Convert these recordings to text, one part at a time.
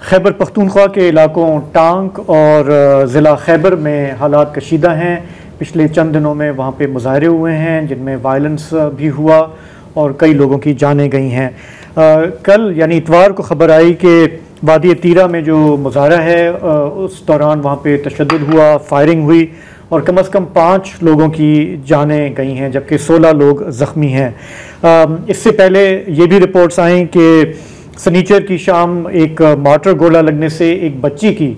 خیبر پختونخوا کے علاقوں ٹانک اور ضلع خیبر میں حالات کشیدہ ہیں۔ پچھلے چند دنوں میں وہاں پہ مظاہرے ہوئے ہیں جن میں وائلنس بھی ہوا اور کئی لوگوں کی جانیں گئی ہیں۔ کل یعنی اتوار کو خبر آئی کہ وادی تیرہ میں جو مظاہرہ ہے اس دوران وہاں پہ تشدد ہوا، فائرنگ ہوئی اور کم از کم 5 لوگوں کی جانیں گئی ہیں جبکہ 16 لوگ زخمی ہیں۔ اس سے پہلے یہ بھی رپورٹس آئیں کہ سنیچر کی شام ایک مارٹر گولہ لگنے سے ایک بچی کی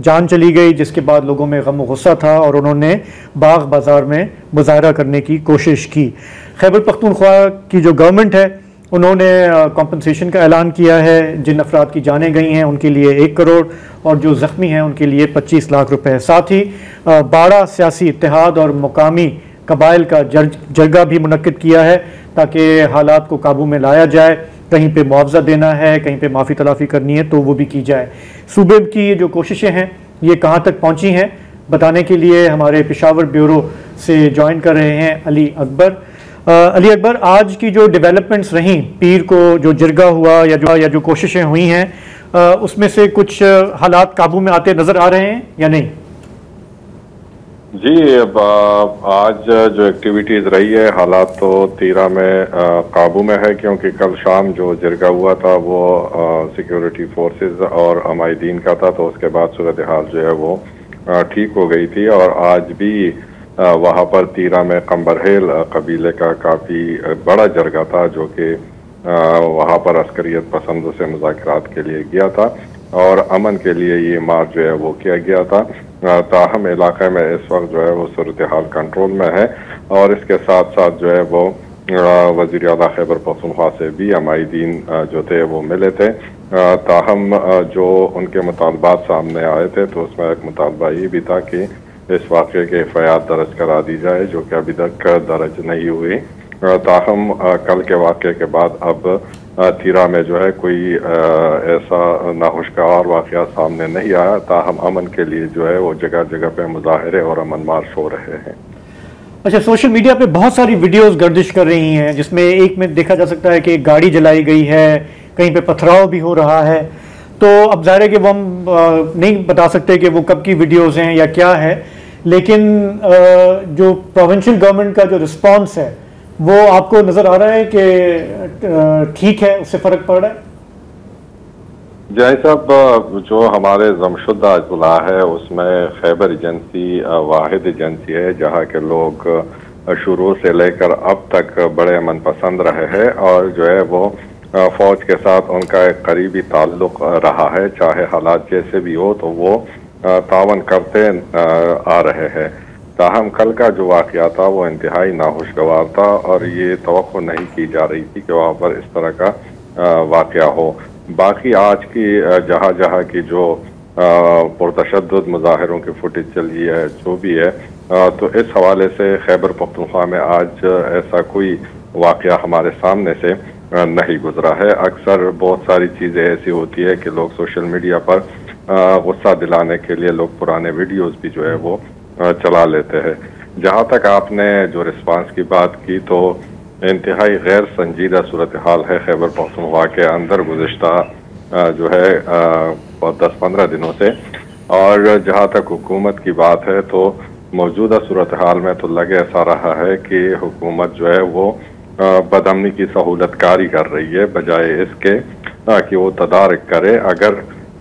جان چلی گئی، جس کے بعد لوگوں میں غم و غصہ تھا اور انہوں نے باغ بازار میں مظاہرہ کرنے کی کوشش کی۔ خیبر پختونخوا کی جو گورنمنٹ ہے انہوں نے کمپنسیشن کا اعلان کیا ہے، جن افراد کی جانیں گئی ہیں ان کے لیے 1 کروڑ اور جو زخمی ہیں ان کے لیے 25 لاکھ روپے۔ ساتھ ہی باڑہ سیاسی اتحاد اور مقامی قبائل کا جرگہ بھی منعقد کیا ہے تاکہ حالات کو قابو میں لایا جائے۔ کہیں پہ معاوضہ دینا ہے، کہیں پہ معافی تلافی کرنی ہے تو وہ بھی کی جائے۔ صوبے کی جو کوششیں ہیں یہ کہاں تک پہنچی ہیں بتانے کے لیے ہمارے پشاور بیورو سے جوائن کر رہے ہیں علی اکبر۔ علی اکبر، آج کی جو ڈیولپمنٹس رہیں، پیر کو جو جرگہ ہوا یا جو کوششیں ہوئی ہیں، اس میں سے کچھ حالات قابو میں آتے نظر آ رہے ہیں یا نہیں؟ جی، آج جو ایکٹیویٹیز رہی ہے حالات تو تیرہ میں قابو میں ہے، کیونکہ کل شام جو جرگہ ہوا تھا وہ سیکیورٹی فورسز اور عمائدین کا تھا، تو اس کے بعد صورتحال جو ہے وہ ٹھیک ہو گئی تھی۔ اور آج بھی وہاں پر تیرہ میں قمبرہیل قبیلے کا کافی بڑا جرگہ تھا جو کہ وہاں پر عسکریت پسندوں سے مذاکرات کے لیے گیا تھا اور امن کے لیے یہ مارچ جو ہے وہ کیا گیا تھا۔ تاہم علاقے میں اس وقت جو ہے وہ صورتحال کنٹرول میں ہے اور اس کے ساتھ ساتھ جو ہے وہ وزیر اعلیٰ خیبر پختونخوا سے بھی عمائدین جو تھے وہ ملے تھے۔ تاہم جو ان کے مطالبات سامنے آئے تھے تو اس میں ایک مطالبہ یہ بھی تھا کہ اس واقعے کے FIR درج کرا دی جائے، جو کہ ابھی تک درج نہیں ہوئی۔ تاہم کل کے واقعے کے بعد اب تیرہ میں جو ہے کوئی ایسا ناخوشگوار واقعہ سامنے نہیں آیا، تاہم امن کے لیے جو ہے وہ جگہ جگہ پہ مظاہرے اور امن مارچ ہو رہے ہیں۔ اچھا، سوشل میڈیا پہ بہت ساری ویڈیوز گردش کر رہی ہیں جس میں ایک میں دیکھا جا سکتا ہے کہ ایک گاڑی جلائی گئی ہے، کہیں پہ پتھراؤ بھی ہو رہا ہے، تو اب ظاہر ہے کہ وہ ہم نہیں بتا سکتے کہ وہ کب کی ویڈیوز ہیں یا کیا ہے، لیکن جو پروونشل گورنمنٹ کا جو رسپانس ہے وہ آپ کو نظر آ رہا ہے کہ ٹھیک ہے، اس سے فرق پڑ رہا ہے؟ جی صاحب، جو ہمارے ضمشدہ اضلاع ہے اس میں خیبر ایجنسی واحد ایجنسی ہے جہاں کے لوگ شروع سے لے کر اب تک بڑے امن پسند رہے ہیں اور جو ہے وہ فوج کے ساتھ ان کا ایک قریبی تعلق رہا ہے، چاہے حالات جیسے بھی ہو تو وہ تعاون کرتے آ رہے ہیں۔ تاہم کل کا جو واقعہ تھا وہ انتہائی ناخوشگوار تھا اور یہ توقع نہیں کی جا رہی تھی کہ وہاں پر اس طرح کا واقعہ ہو۔ باقی آج کی جہاں جہاں کی جو پرتشدد مظاہروں کی فوٹیج چلی ہے جو بھی ہے، تو اس حوالے سے خیبر پختونخوا میں آج ایسا کوئی واقعہ ہمارے سامنے سے نہیں گزرا ہے۔ اکثر بہت ساری چیزیں ایسی ہوتی ہے کہ لوگ سوشل میڈیا پر غصہ دلانے کے لیے لوگ پرانے ویڈیوز بھی جو ہے وہ چلا لیتے ہیں۔ جہاں تک آپ نے جو رسپانس کی بات کی تو انتہائی غیر سنجیدہ صورتحال ہے خیبر پختونخوا کے اندر گزشتہ جو ہے 10-15 دنوں سے، اور جہاں تک حکومت کی بات ہے تو موجودہ صورتحال میں تو لگے ایسا رہا ہے کہ حکومت جو ہے وہ بدامنی کی سہولت کاری کر رہی ہے بجائے اس کے کہ وہ تدارک کرے۔ اگر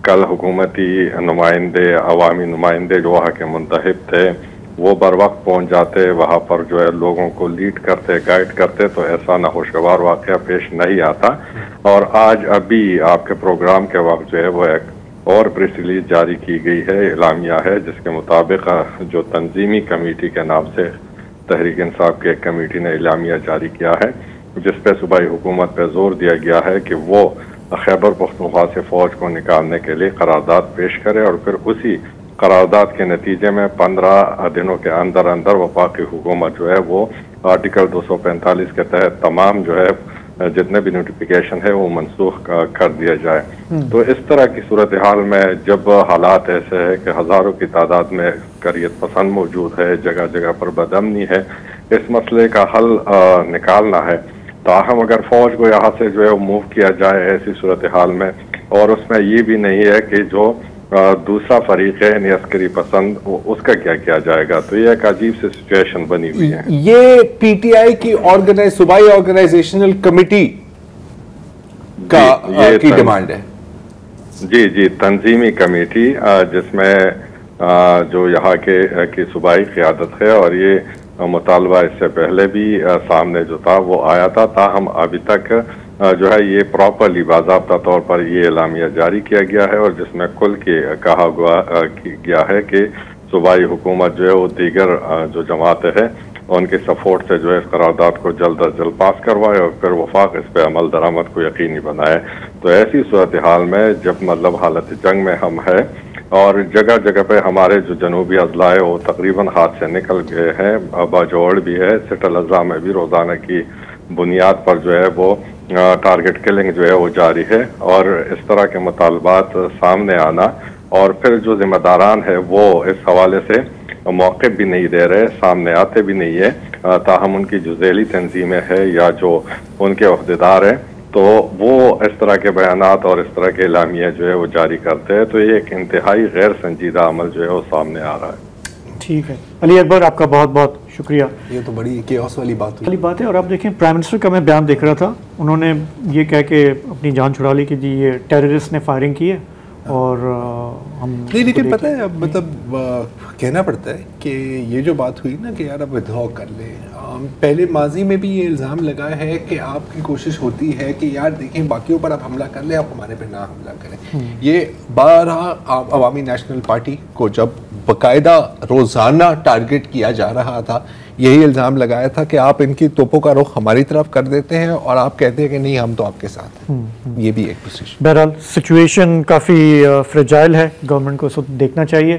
کل حکومتی نمائندے، عوامی نمائندے جو وہاں کے منتخب تھے وہ بر وقت پہنچ جاتے، وہاں پر جو ہے لوگوں کو لیڈ کرتے، گائیڈ کرتے، تو ایسا ناخوشگوار واقعہ پیش نہیں آتا۔ اور آج ابھی آپ کے پروگرام کے وقت جو ہے وہ ایک اور پریس ریلیز جاری کی گئی ہے، اعلامیہ ہے، جس کے مطابق جو تنظیمی کمیٹی کے نام سے تحریک انصاف کی ایک کمیٹی نے اعلامیہ جاری کیا ہے، جس پہ صوبائی حکومت پہ زور دیا گیا ہے کہ وہ خیبر پختونخوا سے فوج کو نکالنے کے لیے قرارداد پیش کرے اور پھر اسی قرارداد کے نتیجے میں 15 دنوں کے اندر اندر وفاقی حکومت جو ہے وہ آرٹیکل 245 کے تحت تمام جو ہے جتنے بھی نوٹیفیکیشن ہے وہ منسوخ کر دیا جائے۔ تو اس طرح کی صورتحال میں جب حالات ایسے ہے کہ ہزاروں کی تعداد میں عسکریت پسند موجود ہے، جگہ جگہ پر بدامنی ہے، اس مسئلے کا حل نکالنا ہے۔ تاہم اگر فوج کو یہاں سے جو ہے موو کیا جائے ایسی صورتحال میں اور اس میں یہ بھی نہیں ہے کہ جو دوسرا فریق ہے یعنی عسکری پسند اس کا کیا کیا جائے گا. تو یہ ایک عجیب سی سچویشن بنی ہوئی ہے. یہ پی ٹی آئی کی صوبائی آرگنائزیشنل کمیٹی کی ڈیمانڈ ہے. جی تنظیمی کمیٹی جس میں جو یہاں کی صوبائی قیادت ہے, اور یہ مطالبہ اس سے پہلے بھی سامنے جو تھا وہ آیا تھا, تاہم ابھی تک جو ہے یہ پراپرلی باضابطہ طور پر یہ اعلامیہ جاری کیا گیا ہے, اور جس میں کل کے کہا گیا ہے کہ صوبائی حکومت جو ہے وہ دیگر جو جماعتیں ہیں ان کے سپورٹ سے جو ہے اس قرارداد کو جلد از جلد پاس کروائے اور پھر وفاق اس پہ عمل درآمد کو یقینی بنائے. تو ایسی صورتحال میں جب مطلب حالت جنگ میں ہم ہے اور جگہ جگہ پہ ہمارے جو جنوبی اضلاع وہ تقریباً ہاتھ سے نکل گئے ہیں, باجوڑ بھی ہے, سٹل اضلاع میں بھی روزانہ کی بنیاد پر جو ہے وہ ٹارگٹ کلنگ جو ہے وہ جاری ہے, اور اس طرح کے مطالبات سامنے آنا اور پھر جو ذمہ داران ہے وہ اس حوالے سے موقع بھی نہیں دے رہے, سامنے آتے بھی نہیں ہے, تاہم ان کی جو ذیلی تنظیمیں ہیں یا جو ان کے عہدیدار ہیں تو وہ اس طرح کے بیانات اور اس طرح کے اعلامیہ جو ہے وہ جاری کرتے ہیں. تو یہ ایک انتہائی غیر سنجیدہ عمل جو ہے وہ سامنے آ رہا ہے. ٹھیک ہے علی اکبر, آپ کا بہت بہت شکریہ. یہ تو بڑی کیوس والی بات ہے. اور آپ دیکھیں پرائم منسٹر کا میں بیان دیکھ رہا تھا, انہوں نے یہ کہہ کے اپنی جان چھڑا لی کہ جی یہ ٹیررسٹ نے فائرنگ کی ہے, اور ہم نہیں, لیکن پتہ ہے اب مطلب کہنا پڑتا ہے کہ یہ جو بات ہوئی نا کہ یار اب ودھاؤ کر لیں, پہلے ماضی میں بھی یہ الزام لگا ہے کہ آپ کی کوشش ہوتی ہے کہ یار دیکھیں باقیوں پر آپ حملہ کر لیں, آپ ہمارے پہ نہ حملہ کریں. یہ بارہا عوامی نیشنل پارٹی کو جب باقاعدہ روزانہ ٹارگٹ کیا جا رہا تھا, یہی الزام لگایا تھا کہ آپ ان کی توپوں کا رخ ہماری طرف کر دیتے ہیں اور آپ کہتے ہیں کہ نہیں ہم تو آپ کے ساتھ ہیں. یہ بھی ایک پوزیشن. بہرحال سچویشن کافی فریجائل ہے, گورنمنٹ کو اس وقت دیکھنا چاہیے.